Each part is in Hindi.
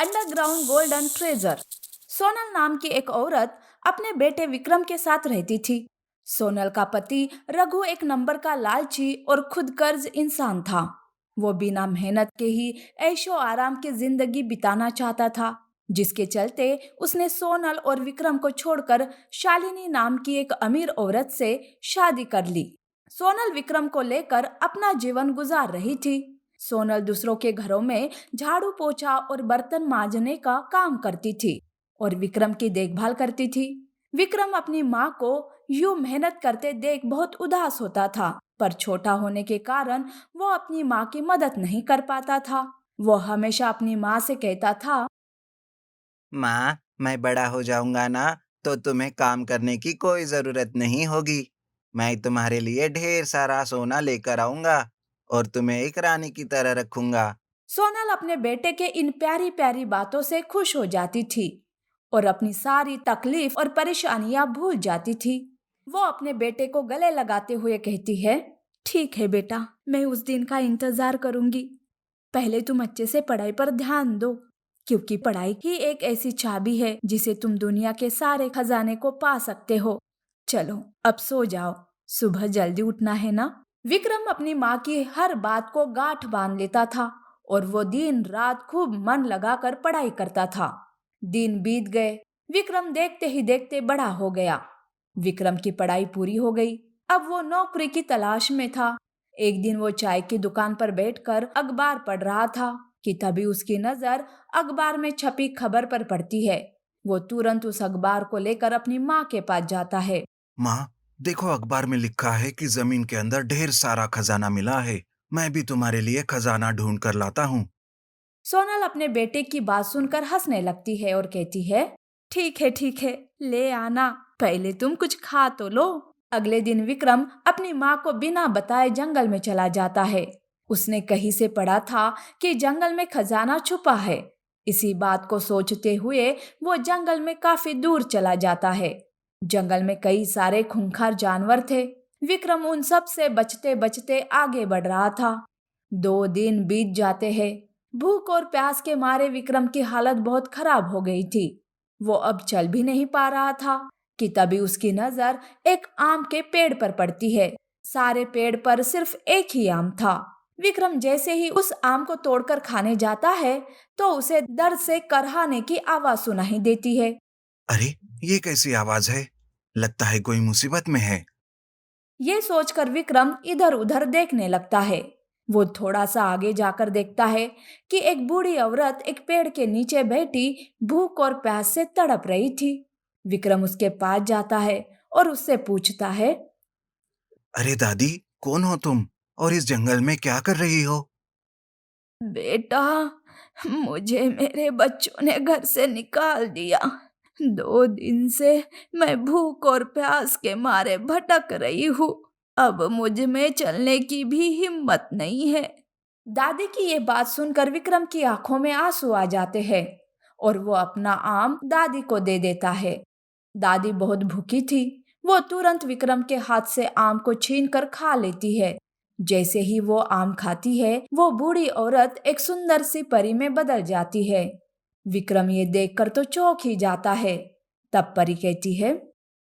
Underground golden treasure. सोनल नाम की एक औरत अपने बेटे विक्रम के साथ रहती थी। सोनल का पति रघु एक नंबर का लालची और खुद कर्ज इंसान था। वो बिना मेहनत के ही ऐशो आराम की जिंदगी बिताना चाहता था, जिसके चलते उसने सोनल और विक्रम को छोड़कर शालिनी नाम की एक अमीर औरत से शादी कर ली। सोनल विक्रम को लेकर अपना जीवन गुजार रही थी। सोनल दूसरों के घरों में झाड़ू पोछा और बर्तन मांजने का काम करती थी और विक्रम की देखभाल करती थी। विक्रम अपनी माँ को यूं मेहनत करते देख बहुत उदास होता था, पर छोटा होने के कारण वो अपनी माँ की मदद नहीं कर पाता था। वो हमेशा अपनी माँ से कहता था, माँ, मैं बड़ा हो जाऊंगा ना, तो तुम्हें काम करने की कोई जरूरत नहीं होगी। मैं तुम्हारे लिए ढेर सारा सोना लेकर आऊंगा और तुम्हें एक रानी की तरह रखूंगा। सोनल अपने बेटे के इन प्यारी प्यारी बातों से खुश हो जाती थी और अपनी सारी तकलीफ और परेशानियां भूल जाती थी। वो अपने बेटे को गले लगाते हुए कहती है, ठीक है बेटा, मैं उस दिन का इंतजार करूंगी। पहले तुम अच्छे से पढ़ाई पर ध्यान दो, क्योंकि पढ़ाई ही एक ऐसी चाबी है जिसे तुम दुनिया के सारे खजाने को पा सकते हो। चलो अब सो जाओ, सुबह जल्दी उठना है ना। विक्रम अपनी माँ की हर बात को गांठ बांध लेता था और वो दिन रात खूब मन लगाकर पढ़ाई करता था। दिन बीत गए, विक्रम देखते ही देखते बड़ा हो गया। विक्रम की पढ़ाई पूरी हो गई। अब वो नौकरी की तलाश में था। एक दिन वो चाय की दुकान पर बैठकर अखबार पढ़ रहा था कि तभी उसकी नजर अखबार में छपी खबर पर पड़ती है। वो तुरंत उस अखबार को लेकर अपनी माँ के पास जाता है। माँ, देखो अखबार में लिखा है कि जमीन के अंदर ढेर सारा खजाना मिला है। मैं भी तुम्हारे लिए खजाना ढूंढ कर लाता हूँ। सोनल अपने बेटे की बात सुनकर हंसने लगती है और कहती है, ठीक है, ले आना, पहले तुम कुछ खा तो लो। अगले दिन विक्रम अपनी माँ को बिना बताए जंगल में चला जाता है। उसने कहीं से पढ़ा था कि जंगल में खजाना छुपा है। इसी बात को सोचते हुए वो जंगल में काफी दूर चला जाता है। जंगल में कई सारे खूंखार जानवर थे। विक्रम उन सब से बचते बचते आगे बढ़ रहा था। 2 दिन बीत जाते हैं। भूख और प्यास के मारे विक्रम की हालत बहुत खराब हो गई थी। वो अब चल भी नहीं पा रहा था कि तभी उसकी नजर एक आम के पेड़ पर पड़ती है। सारे पेड़ पर सिर्फ एक ही आम था। विक्रम जैसे ही उस आम को तोड़कर खाने जाता है, तो उसे दर्द से करहाने की आवाज सुनाई देती है। अरे, ये कैसी आवाज है? लगता है कोई मुसीबत में है। ये सोचकर विक्रम इधर उधर देखने लगता है। वो थोड़ा सा आगे जाकर देखता है कि एक बूढ़ी औरत एक पेड़ के नीचे बैठी भूख और प्यास से तड़प रही थी। विक्रम उसके पास जाता है और उससे पूछता है, अरे दादी, कौन हो तुम और इस जंगल में क्या कर रही हो? बेटा, मुझे मेरे बच्चों ने घर से निकाल दिया। 2 दिन से मैं भूख और प्यास के मारे भटक रही हूँ। अब मुझ में चलने की भी हिम्मत नहीं है। दादी की ये बात सुनकर विक्रम की आंखों में आंसू आ जाते हैं और वो अपना आम दादी को दे देता है। दादी बहुत भूखी थी। वो तुरंत विक्रम के हाथ से आम को छीन कर खा लेती है। जैसे ही वो आम खाती है, वो बूढ़ी औरत एक सुंदर सी परी में बदल जाती है। विक्रम ये देखकर तो चौंक ही जाता है। तब परी कहती है,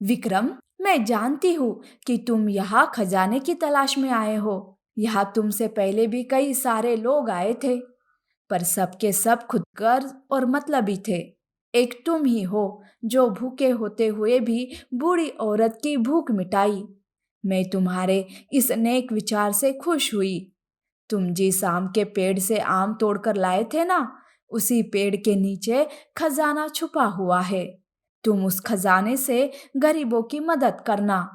विक्रम, मैं जानती हूँ कि तुम यहाँ खजाने की तलाश में आए हो। यहाँ तुमसे पहले भी कई सारे लोग आए थे, पर सबके सब खुदगर्ज और मतलबी थे। एक तुम ही हो जो भूखे होते हुए भी बूढ़ी औरत की भूख मिटाई। मैं तुम्हारे इस नेक विचार से खुश हुई। तुम जिस आम के पेड़ से आम तोड़कर लाए थे ना, उसी पेड़ के नीचे खजाना छुपा हुआ है। तुम उस खजाने से गरीबों की मदद करना।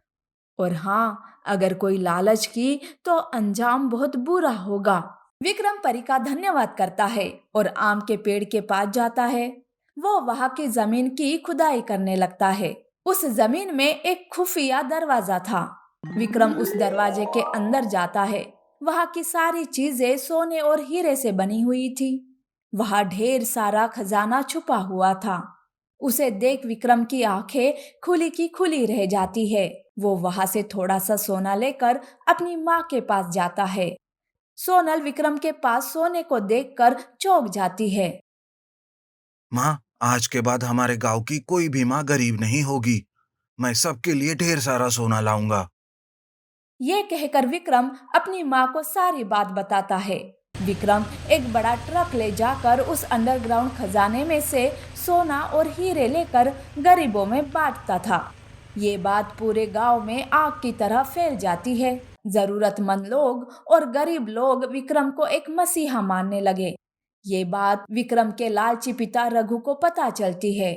और हाँ, अगर कोई लालच की तो अंजाम बहुत बुरा होगा। विक्रम परी का धन्यवाद करता है और आम के पेड़ के पास जाता है। वो वहां की जमीन की खुदाई करने लगता है। उस जमीन में एक खुफिया दरवाजा था। विक्रम उस दरवाजे के अंदर जाता है। वहां की सारी चीजें सोने और हीरे से बनी हुई थी। वहां ढेर सारा खजाना छुपा हुआ था। उसे देख विक्रम की आंखें खुली की खुली रह जाती है। वो वहां से थोड़ा सा सोना लेकर अपनी माँ के पास जाता है। सोनल विक्रम के पास सोने को देखकर चौंक जाती है। माँ, आज के बाद हमारे गांव की कोई भी माँ गरीब नहीं होगी। मैं सबके लिए ढेर सारा सोना लाऊंगा। ये कहकर विक्रम अपनी माँ को सारी बात बताता है। विक्रम एक बड़ा ट्रक ले जाकर उस अंडरग्राउंड खजाने में से सोना और हीरे लेकर गरीबों में बांटता था। ये बात पूरे गांव में आग की तरह फैल जाती है। जरूरतमंद लोग और गरीब लोग विक्रम को एक मसीहा मानने लगे। ये बात विक्रम के लालची पिता रघु को पता चलती है।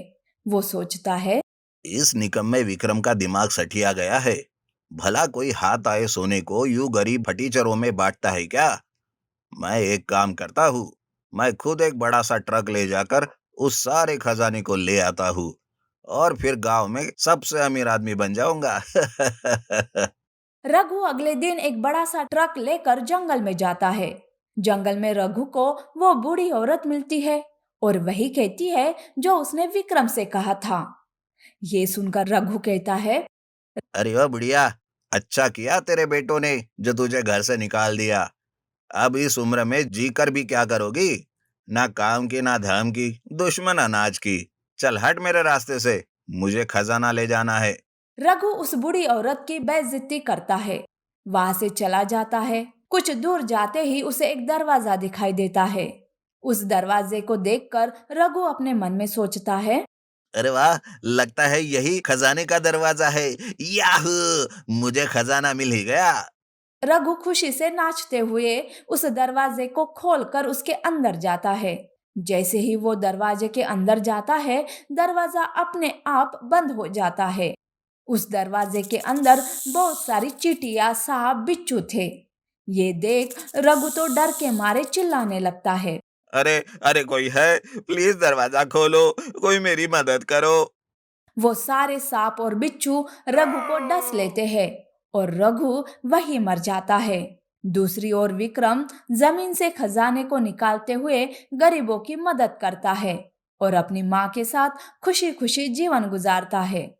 वो सोचता है, इस निकम्मे विक्रम का दिमाग सठिया गया है। भला कोई हाथ आए सोने को यूं गरीब फटीचरों में बांटता है क्या? मैं एक काम करता हूँ। मैं खुद एक बड़ा सा ट्रक ले जाकर उस सारे खजाने को ले आता हूँ और फिर गांव में सबसे अमीर आदमी बन जाऊंगा। रघु अगले दिन एक बड़ा सा ट्रक लेकर जंगल में जाता है। जंगल में रघु को वो बूढ़ी औरत मिलती है और वही कहती है जो उसने विक्रम से कहा था। ये सुनकर रघु कहता है, अरे वाह बुढ़िया, अच्छा किया तेरे बेटों ने जो तुझे घर से निकाल दिया। अब इस उम्र में जी कर भी क्या करोगी? ना काम की ना धाम की, दुश्मन अनाज की। चल हट मेरे रास्ते से, मुझे खजाना ले जाना है। रघु उस बूढ़ी औरत की बेइज्जती करता है। वहां से चला जाता है। कुछ दूर जाते ही उसे एक दरवाजा दिखाई देता है। उस दरवाजे को देखकर रघु अपने मन में सोचता है, अरे वाह, लगता है यही खजाने का दरवाजा है। याहू, मुझे खजाना मिल ही गया। रघु खुशी से नाचते हुए उस दरवाजे को खोलकर उसके अंदर जाता है। जैसे ही वो दरवाजे के अंदर जाता है, दरवाजा अपने आप बंद हो जाता है। उस दरवाजे के अंदर बहुत सारी चींटियां, सांप, बिच्छू थे। ये देख रघु तो डर के मारे चिल्लाने लगता है। अरे अरे, कोई है? प्लीज दरवाजा खोलो, कोई मेरी मदद करो। वो सारे सांप और बिच्छू रघु को डस लेते हैं और रघु वही मर जाता है। दूसरी ओर विक्रम जमीन से खजाने को निकालते हुए गरीबों की मदद करता है और अपनी माँ के साथ खुशी खुशी जीवन गुजारता है।